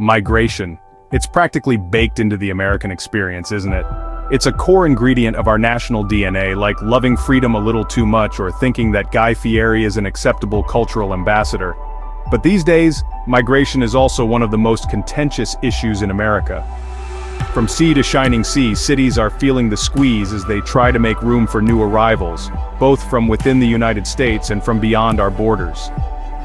Migration. It's practically baked into the American experience, isn't it? It's a core ingredient of our national DNA, like loving freedom a little too much or thinking that Guy Fieri is an acceptable cultural ambassador. But these days, migration is also one of the most contentious issues in America. From sea to shining sea, cities are feeling the squeeze as they try to make room for new arrivals, both from within the United States and from beyond our borders.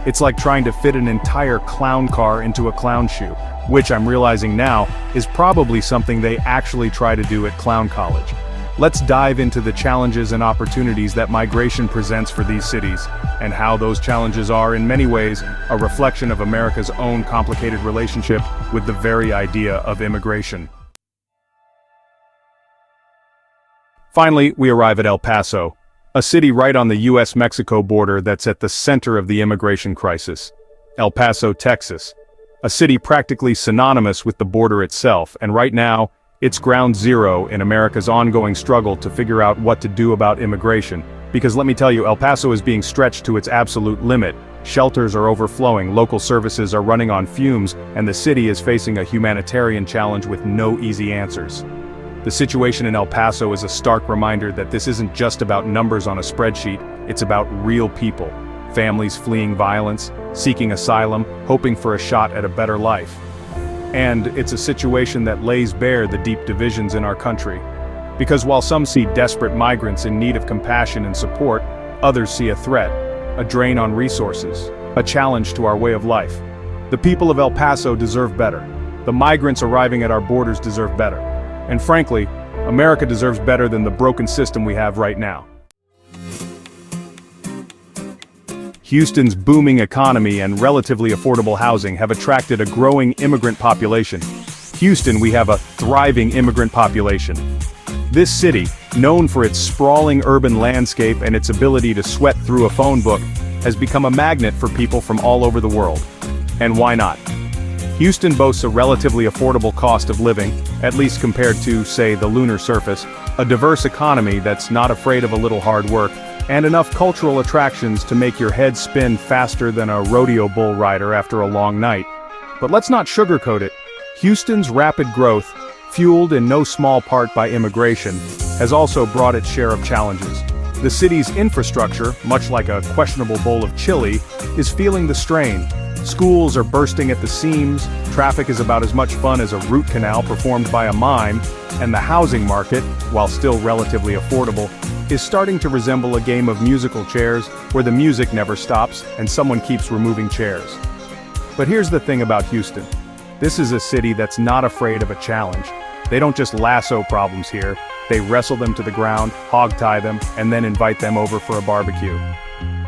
It's like trying to fit an entire clown car into a clown shoe, which I'm realizing now is probably something they actually try to do at clown college. Let's dive into the challenges and opportunities that migration presents for these cities, and how those challenges are, in many ways, a reflection of America's own complicated relationship with the very idea of immigration. Finally, we arrive at El Paso, a city right on the US-Mexico border that's at the center of the immigration crisis. El Paso, Texas. A city practically synonymous with the border itself, and right now, it's ground zero in America's ongoing struggle to figure out what to do about immigration. Because let me tell you, El Paso is being stretched to its absolute limit. Shelters are overflowing, local services are running on fumes, and the city is facing a humanitarian challenge with no easy answers. The situation in El Paso is a stark reminder that this isn't just about numbers on a spreadsheet, it's about real people. Families fleeing violence, seeking asylum, hoping for a shot at a better life. And it's a situation that lays bare the deep divisions in our country. Because while some see desperate migrants in need of compassion and support, others see a threat, a drain on resources, a challenge to our way of life. The people of El Paso deserve better. The migrants arriving at our borders deserve better. And frankly, America deserves better than the broken system we have right now. Houston's booming economy and relatively affordable housing have attracted a growing immigrant population. Houston, we have a thriving immigrant population. This city, known for its sprawling urban landscape and its ability to sweat through a phone book, has become a magnet for people from all over the world. And why not? Houston boasts a relatively affordable cost of living, at least compared to, say, the lunar surface, a diverse economy that's not afraid of a little hard work, and enough cultural attractions to make your head spin faster than a rodeo bull rider after a long night. But let's not sugarcoat it. Houston's rapid growth, fueled in no small part by immigration, has also brought its share of challenges. The city's infrastructure, much like a questionable bowl of chili, is feeling the strain. Schools are bursting at the seams, traffic is about as much fun as a root canal performed by a mime, and the housing market, while still relatively affordable, is starting to resemble a game of musical chairs where the music never stops and someone keeps removing chairs. But here's the thing about Houston. This is a city that's not afraid of a challenge. They don't just lasso problems here, they wrestle them to the ground, hog-tie them, and then invite them over for a barbecue.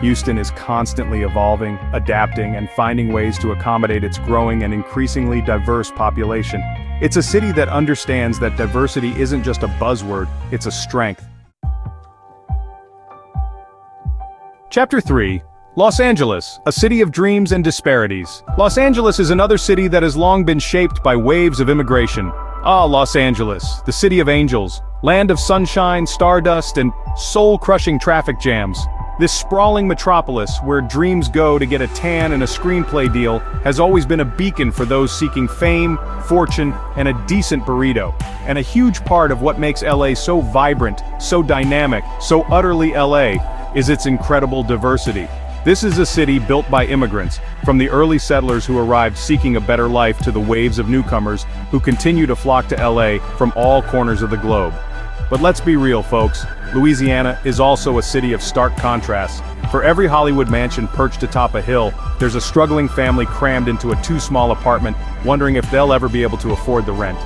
Houston is constantly evolving, adapting, and finding ways to accommodate its growing and increasingly diverse population. It's a city that understands that diversity isn't just a buzzword, it's a strength. Chapter 3. Los Angeles, a city of dreams and disparities. Los Angeles is another city that has long been shaped by waves of immigration. Ah, Los Angeles, the city of angels, land of sunshine, stardust, and soul-crushing traffic jams. This sprawling metropolis, where dreams go to get a tan and a screenplay deal, has always been a beacon for those seeking fame, fortune, and a decent burrito. And a huge part of what makes LA so vibrant, so dynamic, so utterly LA, is its incredible diversity. This is a city built by immigrants, from the early settlers who arrived seeking a better life to the waves of newcomers who continue to flock to LA from all corners of the globe. But let's be real, folks. Louisiana is also a city of stark contrasts. For every Hollywood mansion perched atop a hill, there's a struggling family crammed into a too-small apartment, wondering if they'll ever be able to afford the rent.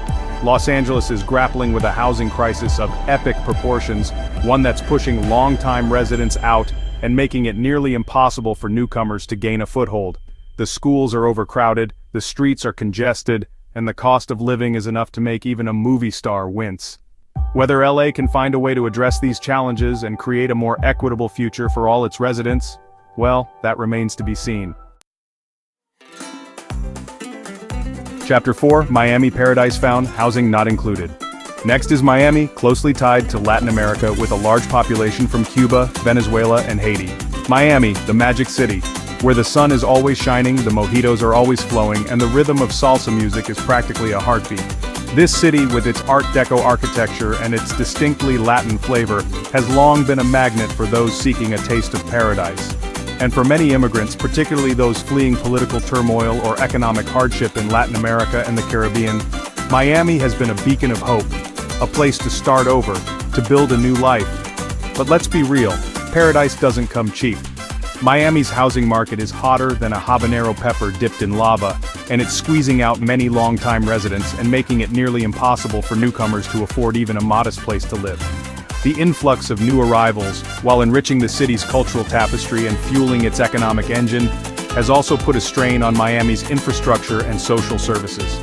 Los Angeles is grappling with a housing crisis of epic proportions, one that's pushing long-time residents out and making it nearly impossible for newcomers to gain a foothold. The schools are overcrowded, the streets are congested, and the cost of living is enough to make even a movie star wince. Whether LA can find a way to address these challenges and create a more equitable future for all its residents, well, that remains to be seen. Chapter 4, Miami Paradise Found, Housing Not Included. Next is Miami, closely tied to Latin America with a large population from Cuba, Venezuela, and Haiti. Miami, the Magic City. Where the sun is always shining, the mojitos are always flowing, and the rhythm of salsa music is practically a heartbeat. This city, with its Art Deco architecture and its distinctly Latin flavor, has long been a magnet for those seeking a taste of paradise. And for many immigrants, particularly those fleeing political turmoil or economic hardship in Latin America and the Caribbean, Miami has been a beacon of hope, a place to start over, to build a new life. But let's be real, paradise doesn't come cheap. Miami's housing market is hotter than a habanero pepper dipped in lava, and it's squeezing out many long-time residents and making it nearly impossible for newcomers to afford even a modest place to live. The influx of new arrivals, while enriching the city's cultural tapestry and fueling its economic engine, has also put a strain on Miami's infrastructure and social services.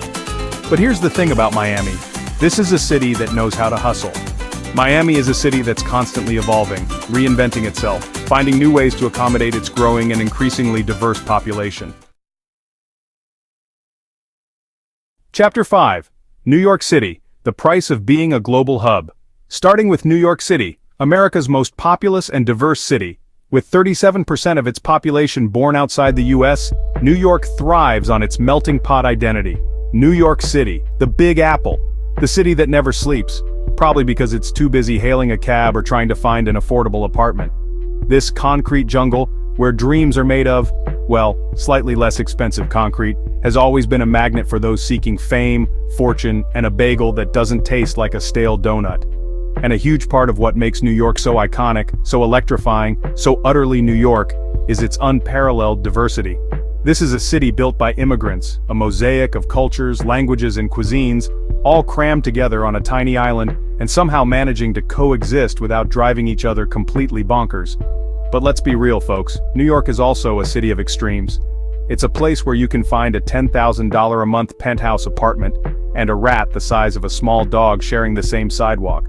But here's the thing about Miami. This is a city that knows how to hustle. Miami is a city that's constantly evolving, reinventing itself, finding new ways to accommodate its growing and increasingly diverse population. Chapter 5. New York City, the price of being a global hub. Starting with New York City, America's most populous and diverse city. With 37% of its population born outside the US, New York thrives on its melting pot identity. New York City, the Big Apple, the city that never sleeps, probably because it's too busy hailing a cab or trying to find an affordable apartment. This concrete jungle, where dreams are made of, well, slightly less expensive concrete, has always been a magnet for those seeking fame, fortune, and a bagel that doesn't taste like a stale donut. And a huge part of what makes New York so iconic, so electrifying, so utterly New York, is its unparalleled diversity. This is a city built by immigrants, a mosaic of cultures, languages, and cuisines, all crammed together on a tiny island, and somehow managing to coexist without driving each other completely bonkers. But let's be real, folks, New York is also a city of extremes. It's a place where you can find a $10,000 a month penthouse apartment, and a rat the size of a small dog sharing the same sidewalk.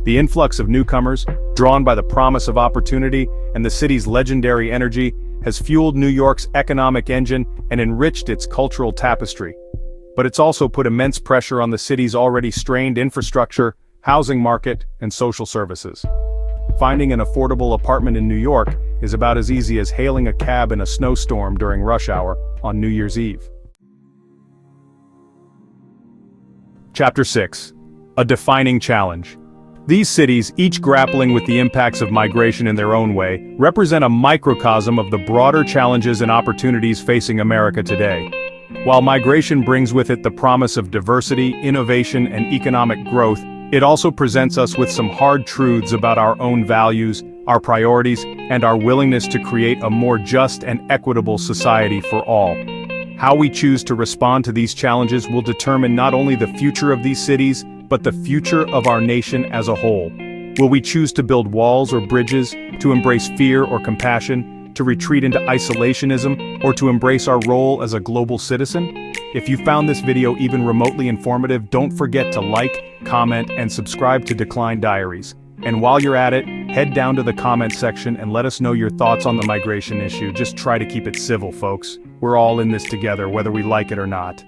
The influx of newcomers, drawn by the promise of opportunity and the city's legendary energy, has fueled New York's economic engine and enriched its cultural tapestry. But it's also put immense pressure on the city's already strained infrastructure, housing market, and social services. Finding an affordable apartment in New York is about as easy as hailing a cab in a snowstorm during rush hour on New Year's Eve. Chapter 6. A defining challenge. These cities, each grappling with the impacts of migration in their own way, represent a microcosm of the broader challenges and opportunities facing America today. While migration brings with it the promise of diversity, innovation, and economic growth, it also presents us with some hard truths about our own values, our priorities, and our willingness to create a more just and equitable society for all. How we choose to respond to these challenges will determine not only the future of these cities, but the future of our nation as a whole. Will we choose to build walls or bridges, to embrace fear or compassion, to retreat into isolationism, or to embrace our role as a global citizen? If you found this video even remotely informative, don't forget to like, comment, and subscribe to Diaries. And while you're at it, head down to the comment section and let us know your thoughts on the migration issue. Just try to keep it civil, folks. We're all in this together, whether we like it or not.